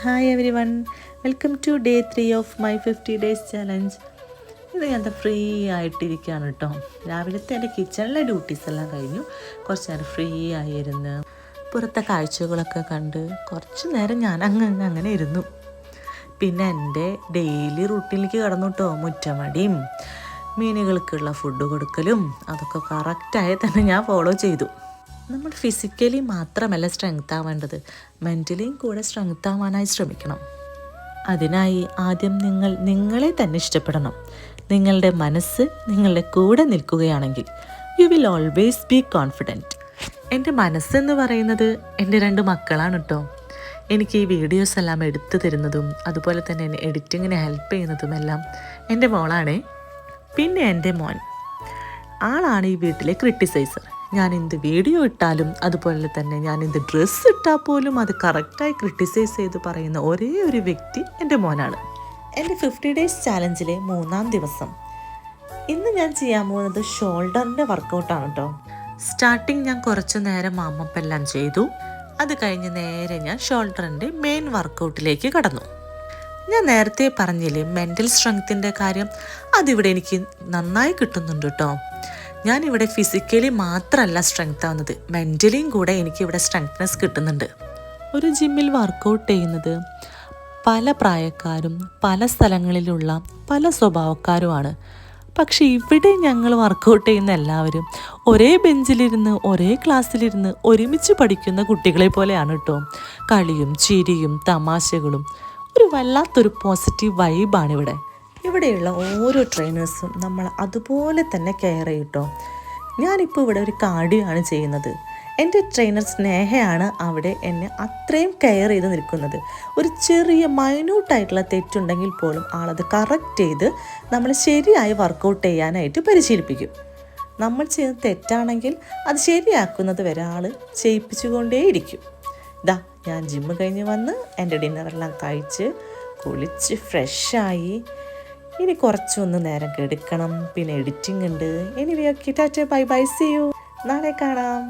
Hi everyone, welcome to day 3 of my 50 days challenge. ഇത് ഞാൻ free ആയിട്ടിരിക്കുകയാണ് കേട്ടോ. രാവിലത്തെ എൻ്റെ കിച്ചണിലെ ഡ്യൂട്ടീസ് എല്ലാം കഴിഞ്ഞു. കുറച്ച് നേരം ഫ്രീ ആയിരുന്നു, പുറത്തെ കാഴ്ചകളൊക്കെ കണ്ട് കുറച്ച് നേരം ഞാൻ അങ്ങനെ ഇരുന്നു. പിന്നെ എൻ്റെ ഡെയിലി റൂട്ടീനിലേക്ക് കടന്നു കേട്ടോ. മുറ്റമടിയും മീനുകൾക്കുള്ള ഫുഡ് കൊടുക്കലും അതൊക്കെ കറക്റ്റായി തന്നെ ഞാൻ ഫോളോ ചെയ്തു. നമ്മൾ ഫിസിക്കലി മാത്രമല്ല സ്ട്രെങ്ത് ആവേണ്ടത്, മെൻ്റലിയും കൂടെ സ്ട്രെങ്ത് ആവാനായി ശ്രമിക്കണം. അതിനായി ആദ്യം നിങ്ങളെ തന്നെ ഇഷ്ടപ്പെടണം. നിങ്ങളുടെ മനസ്സ് നിങ്ങളുടെ കൂടെ നിൽക്കുകയാണെങ്കിൽ you will always be confident. എൻ്റെ മനസ്സെന്ന് പറയുന്നത് എൻ്റെ 2 മക്കളാണ് കേട്ടോ. എനിക്ക് ഈ വീഡിയോസ് എല്ലാം എടുത്തു തരുന്നതും അതുപോലെ തന്നെ എന്നെ എഡിറ്റിങ്ങിന് ഹെൽപ്പ് ചെയ്യുന്നതുമെല്ലാം എൻ്റെ മോളാണേ. പിന്നെ എൻ്റെ മോൻ ആളാണ് ഈ വീട്ടിലെ ക്രിട്ടിസൈസർ. ഞാൻ എന്ത് വീഡിയോ ഇട്ടാലും അതുപോലെ തന്നെ ഞാൻ എന്ത് ഡ്രസ്സ് ഇട്ടാൽ പോലും അത് കറക്റ്റായി ക്രിട്ടിസൈസ് ചെയ്ത് പറയുന്ന ഒരേ ഒരു വ്യക്തി എൻ്റെ മോനാണ്. എൻ്റെ 50 ഡേയ്സ് ചാലഞ്ചിലെ 3-ാം ദിവസം. ഇന്ന് ഞാൻ ചെയ്യാൻ പോകുന്നത് ഷോൾഡറിൻ്റെ വർക്കൗട്ടാണ് കേട്ടോ. സ്റ്റാർട്ടിങ് ഞാൻ കുറച്ച് നേരം വാമപ്പ് എല്ലാം ചെയ്തു. അത് കഴിഞ്ഞ് നേരെ ഞാൻ ഷോൾഡറിൻ്റെ മെയിൻ വർക്കൗട്ടിലേക്ക് കടന്നു. ഞാൻ നേരത്തെ പറഞ്ഞില്ലേ മെൻ്റൽ സ്ട്രെങ്ത്തിൻ്റെ കാര്യം, അതിവിടെ എനിക്ക് നന്നായി കിട്ടുന്നുണ്ട് കേട്ടോ. ഞാനിവിടെ ഫിസിക്കലി മാത്രമല്ല സ്ട്രെങ്ത് ആവുന്നത്, മെൻ്റലിയും കൂടെ എനിക്കിവിടെ സ്ട്രെങ്ത്നെസ് കിട്ടുന്നുണ്ട്. ഒരു ജിമ്മിൽ വർക്കൗട്ട് ചെയ്യുന്നത് പല പ്രായക്കാരും പല സ്ഥലങ്ങളിലുള്ള പല സ്വഭാവക്കാരുമാണ്. പക്ഷേ ഇവിടെ ഞങ്ങൾ വർക്കൗട്ട് ചെയ്യുന്ന എല്ലാവരും ഒരേ ബെഞ്ചിലിരുന്ന് ഒരേ ക്ലാസ്സിലിരുന്ന് ഒരുമിച്ച് പഠിക്കുന്ന കുട്ടികളെ പോലെയാണ് കേട്ടോ. കളിയും ചിരിയും തമാശകളും ഒരു വല്ലാത്തൊരു പോസിറ്റീവ് വൈബാണിവിടെ. ഇവിടെയുള്ള ഓരോ ട്രെയിനേഴ്സും നമ്മൾ അതുപോലെ തന്നെ കെയർ ചെയ്യട്ടോ. ഞാനിപ്പോൾ ഇവിടെ ഒരു കാർഡിയോ ആണ് ചെയ്യുന്നത്. എൻ്റെ ട്രെയിനർ സ്നേഹയാണ് അവിടെ എന്നെ അത്രയും കെയർ ചെയ്ത് നിൽക്കുന്നത്. ഒരു ചെറിയ മൈന്യൂട്ടായിട്ടുള്ള തെറ്റുണ്ടെങ്കിൽ പോലും ആളത് കറക്റ്റ് ചെയ്ത് നമ്മൾ ശരിയായി വർക്കൗട്ട് ചെയ്യാനായിട്ട് പരിശീലിപ്പിക്കും. നമ്മൾ ചെയ്യുന്ന തെറ്റാണെങ്കിൽ അത് ശരിയാക്കുന്നത് വരെ ആൾ ചെയ്യിപ്പിച്ചുകൊണ്ടേയിരിക്കും. ഇതാ ഞാൻ ജിമ്മ് കഴിഞ്ഞ് വന്ന് എൻ്റെ ഡിന്നറെല്ലാം കഴിച്ച് കുളിച്ച് ഫ്രഷായി. ഇനി കുറച്ചൊന്ന് നേരം കിടക്കണം, പിന്നെ എഡിറ്റിംഗ് ഉണ്ട്. ഇനി tata bye bye, see you, നാളെ കാണാം.